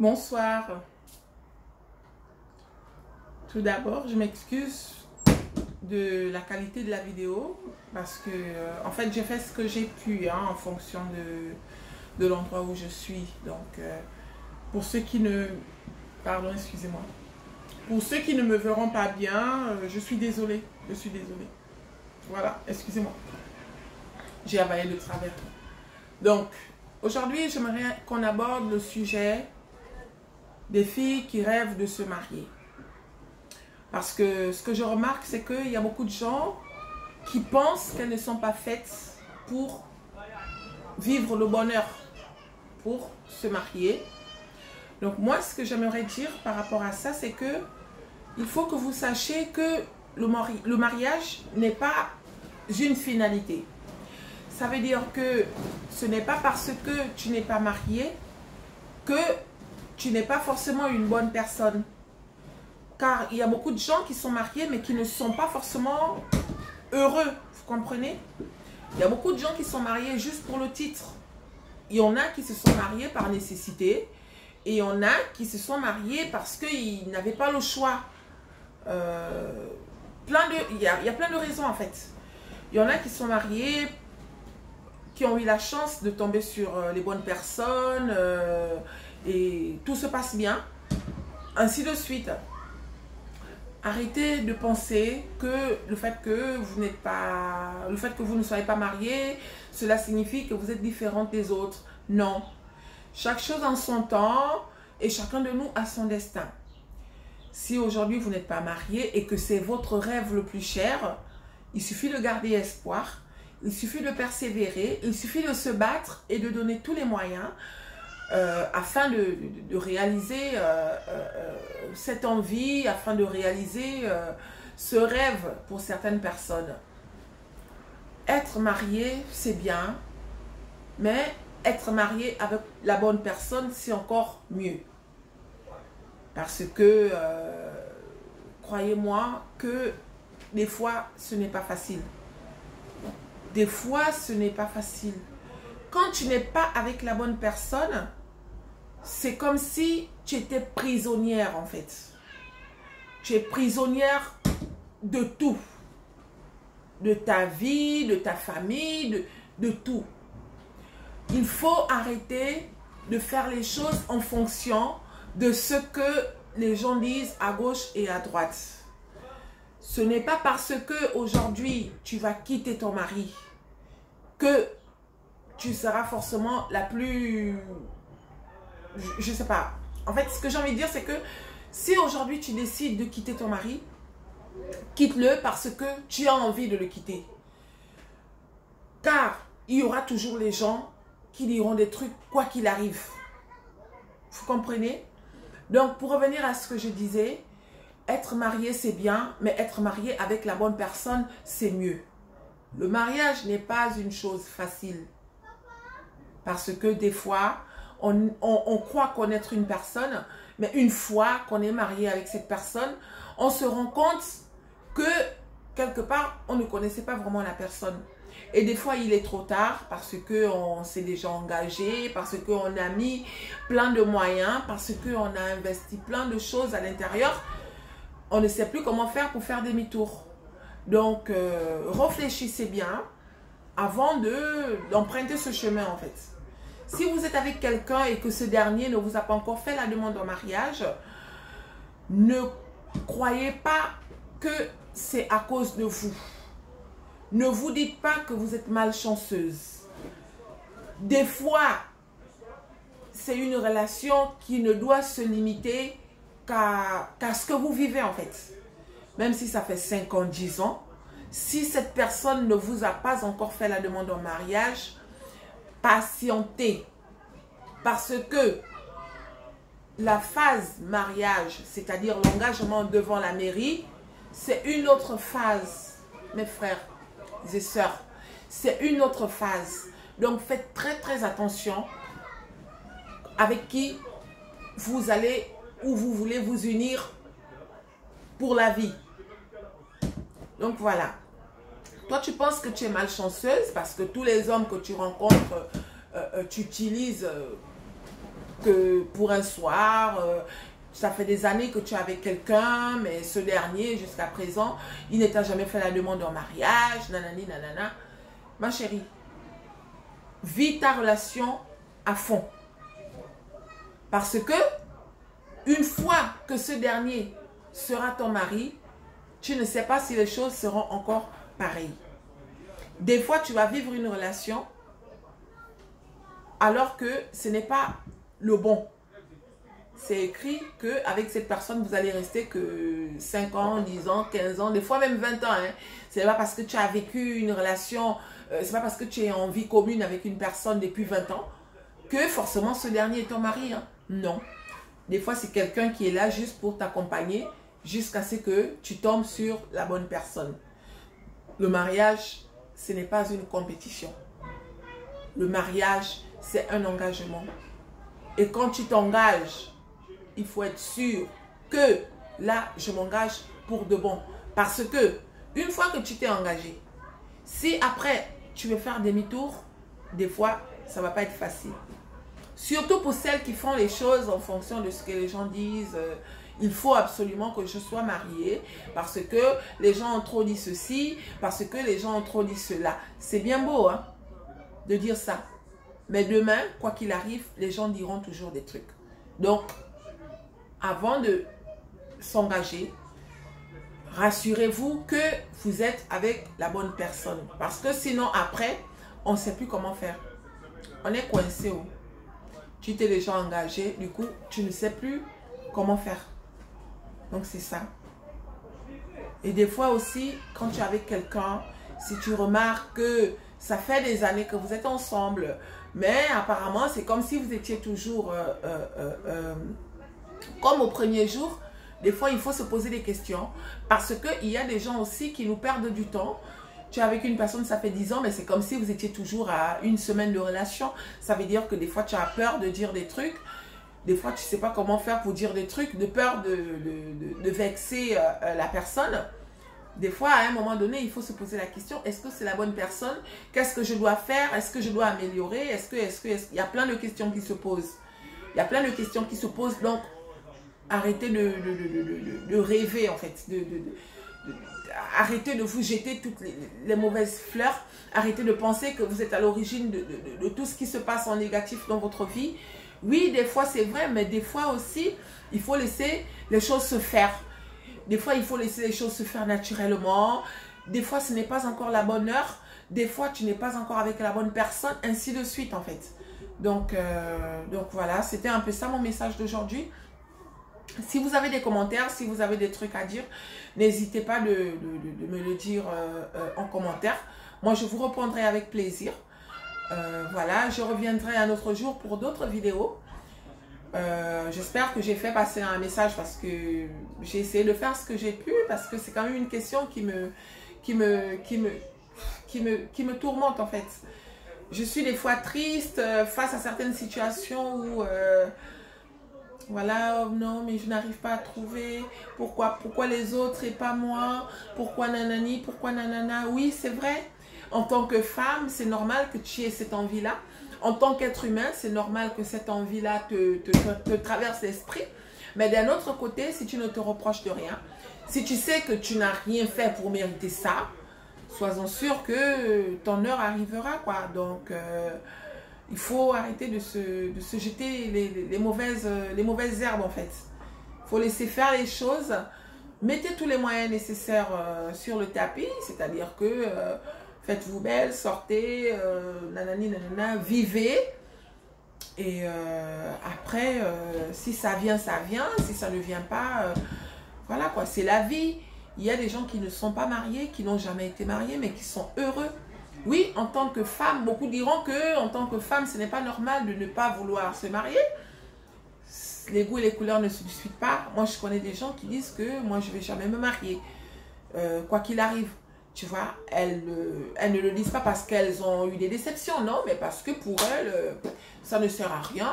Bonsoir. Tout d'abord, je m'excuse de la qualité de la vidéo parce que, en fait, j'ai fait ce que j'ai pu en fonction de l'endroit où je suis. Donc, pour ceux qui ne... Pardon, excusez-moi. Pour ceux qui ne me verront pas bien, je suis désolée. Je suis désolée. Voilà, excusez-moi. J'ai avalé de travers. Donc, aujourd'hui, j'aimerais qu'on aborde le sujet des filles qui rêvent de se marier. Parce que ce que je remarque, c'est qu'il y a beaucoup de gens qui pensent qu'elles ne sont pas faites pour vivre le bonheur, pour se marier. Donc moi, ce que j'aimerais dire par rapport à ça, c'est que il faut que vous sachiez que le mariage n'est pas une finalité. Ça veut dire que ce n'est pas parce que tu n'es pas marié que tu n'es pas forcément une bonne personne. Car il y a beaucoup de gens qui sont mariés mais qui ne sont pas forcément heureux. Vous comprenez? Il y a beaucoup de gens qui sont mariés juste pour le titre. Il y en a qui se sont mariés par nécessité. Et il y en a qui se sont mariés parce qu'ils n'avaient pas le choix. Il y a plein de raisons en fait. Il y en a qui sont mariés, qui ont eu la chance de tomber sur les bonnes personnes. Et tout se passe bien. Ainsi de suite. Arrêtez de penser que le fait que vous ne soyez pas marié, cela signifie que vous êtes différente des autres. Non. Chaque chose en son temps et chacun de nous a son destin. Si aujourd'hui vous n'êtes pas marié et que c'est votre rêve le plus cher, il suffit de garder espoir, il suffit de persévérer, il suffit de se battre et de donner tous les moyens afin de réaliser cette envie, afin de réaliser ce rêve pour certaines personnes. Être marié, c'est bien, mais être marié avec la bonne personne, c'est encore mieux. Parce que, croyez-moi, que des fois, ce n'est pas facile. Des fois, ce n'est pas facile. Quand tu n'es pas avec la bonne personne, c'est comme si tu étais prisonnière en fait. Tu es prisonnière de tout. De ta vie, de ta famille, de tout. Il faut arrêter de faire les choses en fonction de ce que les gens disent à gauche et à droite. Ce n'est pas parce que aujourd'hui tu vas quitter ton mari que tu seras forcément la plus... Je sais pas. En fait, ce que j'ai envie de dire, c'est que si aujourd'hui tu décides de quitter ton mari, quitte-le parce que tu as envie de le quitter. Car il y aura toujours les gens qui diront des trucs quoi qu'il arrive. Vous comprenez? Donc, pour revenir à ce que je disais, être marié, c'est bien, mais être marié avec la bonne personne, c'est mieux. Le mariage n'est pas une chose facile. Parce que des fois, on croit connaître une personne, mais une fois qu'on est marié avec cette personne, on se rend compte que, quelque part, on ne connaissait pas vraiment la personne. Et des fois, il est trop tard parce qu'on s'est déjà engagé, parce qu'on a mis plein de moyens, parce qu'on a investi plein de choses à l'intérieur. On ne sait plus comment faire pour faire demi-tour. Donc, réfléchissez bien avant d'emprunter ce chemin en fait. Si vous êtes avec quelqu'un et que ce dernier ne vous a pas encore fait la demande en mariage, ne croyez pas que c'est à cause de vous. Ne vous dites pas que vous êtes malchanceuse. Des fois, c'est une relation qui ne doit se limiter qu'à ce que vous vivez en fait. Même si ça fait 5 ans, 10 ans, si cette personne ne vous a pas encore fait la demande en mariage, patientez. Parce que la phase mariage, c'est-à-dire l'engagement devant la mairie, c'est une autre phase, mes frères et sœurs. C'est une autre phase. Donc faites très très attention avec qui vous allez ou vous voulez vous unir pour la vie. Donc voilà. Toi, tu penses que tu es malchanceuse parce que tous les hommes que tu rencontres, tu utilises que pour un soir, ça fait des années que tu es avec quelqu'un, mais ce dernier, jusqu'à présent, il ne t'a jamais fait la demande en mariage, nanani, nanana. Ma chérie, vis ta relation à fond. Parce que, une fois que ce dernier sera ton mari, tu ne sais pas si les choses seront encore pareilles. Des fois, tu vas vivre une relation alors que ce n'est pas le bon. C'est écrit qu'avec cette personne, vous allez rester que 5 ans, 10 ans, 15 ans, des fois même 20 ans. Hein. Ce n'est pas parce que tu as vécu une relation, c'est pas parce que tu es en vie commune avec une personne depuis 20 ans que forcément ce dernier est ton mari. Hein. Non. Des fois, c'est quelqu'un qui est là juste pour t'accompagner jusqu'à ce que tu tombes sur la bonne personne. Le mariage, ce n'est pas une compétition. Le mariage, c'est un engagement. Et quand tu t'engages, il faut être sûr que là, je m'engage pour de bon. Parce que, une fois que tu t'es engagé, si après, tu veux faire demi-tour, des fois, ça ne va pas être facile. Surtout pour celles qui font les choses en fonction de ce que les gens disent. Il faut absolument que je sois mariée parce que les gens ont trop dit ceci, parce que les gens ont trop dit cela. C'est bien beau hein, de dire ça. Mais demain, quoi qu'il arrive, les gens diront toujours des trucs. Donc, avant de s'engager, rassurez-vous que vous êtes avec la bonne personne. Parce que sinon, après, on ne sait plus comment faire. On est coincé. Oh. Tu t'es déjà engagé, du coup, tu ne sais plus comment faire. Donc, c'est ça. Et des fois aussi, quand tu es avec quelqu'un, si tu remarques que ça fait des années que vous êtes ensemble, mais apparemment, c'est comme si vous étiez toujours comme au premier jour. Des fois, il faut se poser des questions parce qu'il y a des gens aussi qui nous perdent du temps. Tu es avec une personne, ça fait 10 ans, mais c'est comme si vous étiez toujours à une semaine de relation. Ça veut dire que des fois, tu as peur de dire des trucs. Des fois, tu ne sais pas comment faire pour dire des trucs, de peur de vexer la personne. Des fois, à un moment donné, il faut se poser la question, est-ce que c'est la bonne personne? Qu'est-ce que je dois faire? Est-ce que je dois améliorer? Il y a plein de questions qui se posent. Il y a plein de questions qui se posent, donc arrêtez de rêver en fait, arrêtez de vous jeter toutes les mauvaises fleurs, arrêtez de penser que vous êtes à l'origine de tout ce qui se passe en négatif dans votre vie. Oui, des fois c'est vrai, mais des fois aussi, il faut laisser les choses se faire. Des fois, il faut laisser les choses se faire naturellement. Des fois, ce n'est pas encore la bonne heure. Des fois, tu n'es pas encore avec la bonne personne, ainsi de suite en fait. Donc voilà, c'était un peu ça mon message d'aujourd'hui. Si vous avez des commentaires, si vous avez des trucs à dire, n'hésitez pas de me le dire en commentaire. Moi, je vous répondrai avec plaisir. Voilà, je reviendrai un autre jour pour d'autres vidéos. J'espère que j'ai fait passer un message parce que j'ai essayé de faire ce que j'ai pu parce que c'est quand même une question qui me tourmente en fait. Je suis des fois triste face à certaines situations où voilà, oh non, mais je n'arrive pas à trouver. Pourquoi les autres et pas moi? Pourquoi nanani, pourquoi nanana? Oui, c'est vrai. En tant que femme, c'est normal que tu aies cette envie-là. En tant qu'être humain, c'est normal que cette envie-là te traverse l'esprit. Mais d'un autre côté, si tu ne te reproches de rien, si tu sais que tu n'as rien fait pour mériter ça, sois-en sûr que ton heure arrivera, quoi. Donc, il faut arrêter de se jeter les mauvaises herbes, en fait. Il faut laisser faire les choses. Mettez tous les moyens nécessaires sur le tapis, c'est-à-dire que faites-vous belle, sortez, nanani, nanana, vivez. Et après, si ça vient, ça vient. Si ça ne vient pas, voilà quoi, c'est la vie. Il y a des gens qui ne sont pas mariés, qui n'ont jamais été mariés, mais qui sont heureux. Oui, en tant que femme, beaucoup diront que en tant que femme, ce n'est pas normal de ne pas vouloir se marier. Les goûts et les couleurs ne se discutent pas. Moi, je connais des gens qui disent que moi, je ne vais jamais me marier. Quoi qu'il arrive, tu vois, elles ne le disent pas parce qu'elles ont eu des déceptions, non, mais parce que pour elles, ça ne sert à rien.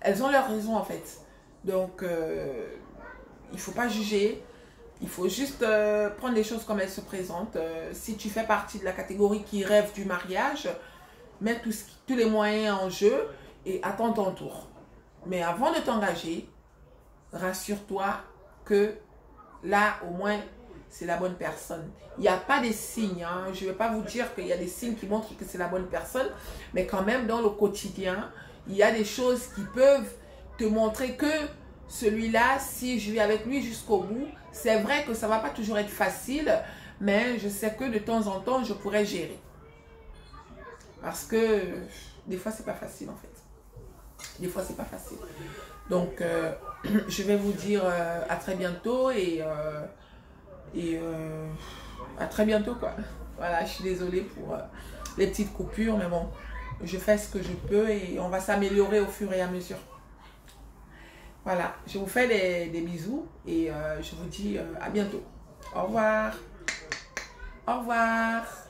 Elles ont leur raison, en fait. Donc, il ne faut pas juger. Il faut juste prendre les choses comme elles se présentent. Si tu fais partie de la catégorie qui rêve du mariage, mets tous les moyens en jeu et attends ton tour. Mais avant de t'engager, rassure-toi que là, au moins, c'est la bonne personne. Il n'y a pas des signes. Hein. Je ne vais pas vous dire qu'il y a des signes qui montrent que c'est la bonne personne. Mais quand même, dans le quotidien, il y a des choses qui peuvent te montrer que celui-là, si je vis avec lui jusqu'au bout, c'est vrai que ça ne va pas toujours être facile. Mais je sais que de temps en temps, je pourrais gérer. Parce que des fois, c'est pas facile en fait. Des fois, c'est pas facile. Donc, je vais vous dire à très bientôt et à très bientôt quoi. Voilà, je suis désolée pour les petites coupures, mais bon, je fais ce que je peux et on va s'améliorer au fur et à mesure. Voilà, je vous fais des bisous et je vous dis à bientôt. Au revoir. Au revoir.